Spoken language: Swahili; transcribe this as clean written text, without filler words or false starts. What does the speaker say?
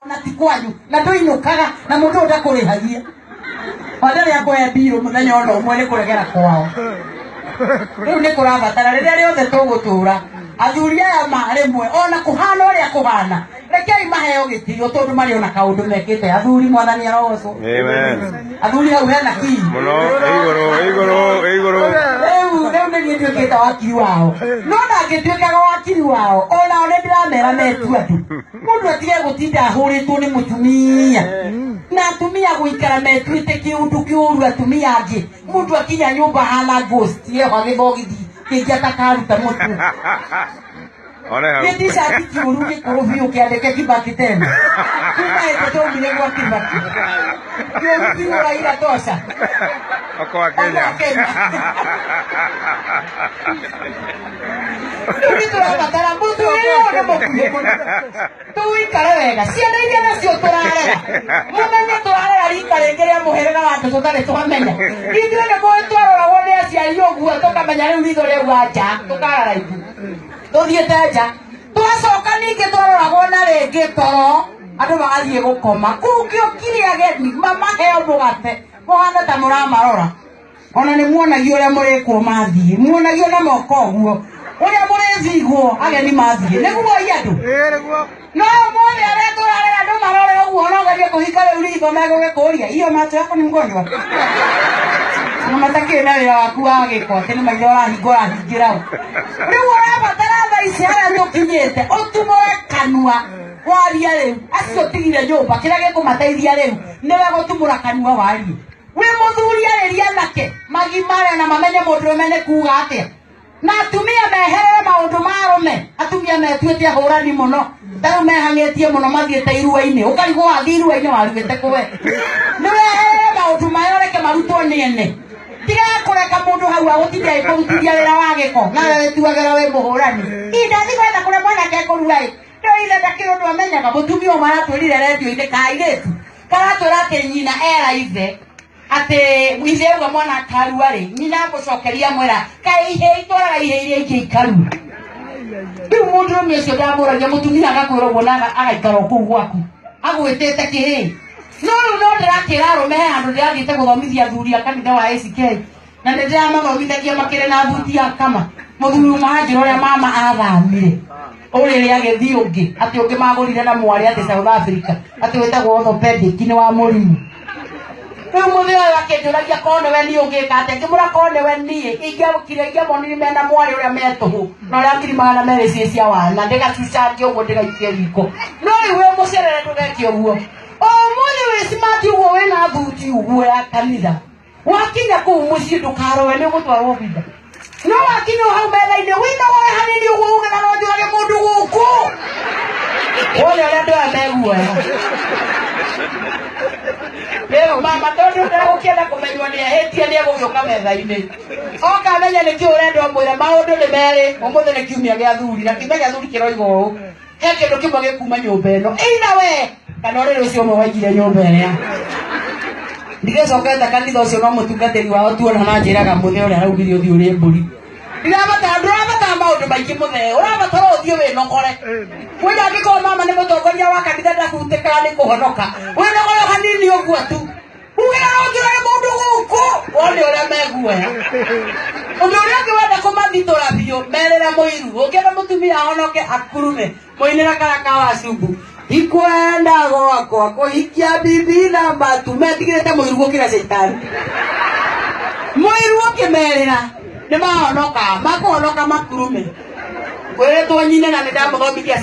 na tikwanyu na nduinukaga na mundu ndakurihagia badala ya kuya biro muthenya ono umwe ni kuregera kwao riu ni kurabatara riria riothe tugutura athuri aya marimwe ona kuhana uria kuhana rekei maheo gitio tondu mari ona kaundu mekite athuri mwathani arogoco amen athuri hau hena ki muno iguru riu ni nduikite wakiri wao no ndangituikaga wakiri wao ona one ndiramera metu andu mundu atige gutinda ahuritwo ni mutumia na atumia guikara metuite kiundu kiuru atumia angi mundu akinya nyumba hana ghost yeho agithogithi kingiata karuta mutu Niti shati kiuru gikuru biu kiandike Kibaki tena kuma eto mire kwa Kibaki kiu Raila tosha kwa Kenya turabatara mutu ino mukuye tuikare wega ciana iria nacio turarera mumenye turarera rika rengeria muherega wandu tutari twamenya ithuĩ nĩ mũĩ twaroragwo nĩ aciari ũguo tũkamenya rĩu ritho rĩauga nja tũkarara ithu tuthiĩte nja twacoka ningĩ twaroragwo na rĩngĩ toro andũ magathiĩ gũkoma kũngĩokire ageni mamaheo mũgate mũhana ta mũramarora ona nĩ muonagio ũrĩa mũrĩkwo mathiĩ muonagio na moko ũguo ũrĩa mũrĩthigwo ageni mathiĩ nĩguo andũ no mũthĩ arĩa tũrarera andũ marore ũguo nogerie kũhinga rĩu ritho megũgĩkũria iyo macho yako nĩ mgonjwa na matakĩrĩ na wĩra waku wa gĩko atĩ nĩ maitho ũrahingĩra rĩu ũrabatara thaa ici harĩa tũkinyĩte ũtumũre kanua waria rĩu acio tigire nyũmba kĩrĩa gĩkũmateithia rĩu nĩwe gũtumũra kanua warie wĩ mũthuri arĩria anake magimare na mamenye mũndũrũme nĩ kuuga atĩa na atumia meherere maũndũ ma arũme atumia metuĩte ahũrani mũno tarĩu mehang'ĩtie mũno mathiĩte irua-inĩ ũkarigwo wathiĩ irua-inĩ warugĩte kũwe nĩweherere maũndũ maya ũreke marutwo nĩ ene tiga kũreka mũndũ hau agũtinda agĩkũrutithia wĩra wa gĩko nawe wĩtuagĩra wĩ mũhũrani indathi gwetha kũrĩa mwanake ekũruga-ĩ rĩu ithe ndakĩrĩ ũndũ amenyaga mũtumia ũmwe aratwĩrire redio-inĩ kairĩtu karatwĩra atĩ nyina era ithe atĩ ithe auga mwana akarua-rĩ nyina agũcokeria mwĩra kaĩ ihĩ itwaraga ihĩ iria ingĩ ikarua rĩu mũndũrũme ũcio ndamũragia mũtumia agakwĩra ũguo na agaikara o kũu gwaku agwĩtĩte kĩhĩ no rĩu no ndĩrakĩra arũme he handũ ndĩrathiĩte gũthomithia athuri a kanitha wa ACK na nĩ ndĩramathomithagia makĩrĩ na thuti ya kama mũthuri ũmwe anjĩra ũrĩa mama athamire ũrĩrĩ agĩthiĩ ũngĩ atĩ ũngĩ magũrire na mwarĩ atĩ South Africa atĩ wĩtagwo orthopedic nĩ wa mũrimũ rĩu mũthĩ ũyũ akĩnjũragia korwo nĩwe niĩ ũngĩka atĩa ngĩmũra korwo nĩwe niĩ ingĩamũkire ingĩamonire mena mwarĩ ũrĩa me tũhũ na ũrĩa ngiri magana merĩ ciĩ cia wana ndĩgacucange ũguo ndĩgaikie riko no rĩu wĩ mũcerere ndũgeke ũguo ũmũthĩ wĩ smart ũguo wĩna thuti ũguo ya kanitha wakinya kũu mũciĩ ndũkarowe nĩ ũgũtwarwo bitha no wakinya hau metha-inĩ wĩna woe hanini ũguo uge na no njũrage mũndũ gũkũ wone ũrĩa andũ aya meguoya rĩu mama tondũ ndagũkĩenda kũmenywo nĩ ahĩtie nĩ egũgĩũka metha-inĩ oka amenya nĩkĩ ũrenda ũmwĩre maũndũ nĩ merĩ ũmũthĩ nĩ kiumia gĩa athuri na kiumia gĩa athuri kĩroiga ũũ he kĩndũ kĩmwe gĩkuma nyũmba ĩno ĩina we kana ũrĩrĩ ũcio ũmwe waingire nyũmba ĩrĩa ndigĩcokete kanitha ũcio no mũtungatĩri wao tuona na njĩraga mũthĩ ũrĩa araugire ũthiĩ ũrĩe mbũri ndũrabatara maũndũ maingĩ mũthee ũrabatara ũthiĩ wĩnogore wĩna angĩkorwo mama nĩ mũtongoria wa kanitha ndahutĩkaga nĩ kũhonoka wĩnogore hanini ũguo tu ugĩra no njũrage mũndũ gũkũ wone ũrĩa meguoya ũndũ ũrĩa ũngĩ wenda kũmathitũra biũ merĩra mũiru ũngĩenda mũtumia ahonoke akurume mũinĩra karaka wa cumbu ikwenda gwakwa kũhikia bibi na matu metigĩrĩte mũiru gũkĩra caitani mũiru ũkĩmerĩra nĩ mahonoka makũhonoka makurume kwĩrĩtwo nyine na nĩ ndamũthomithia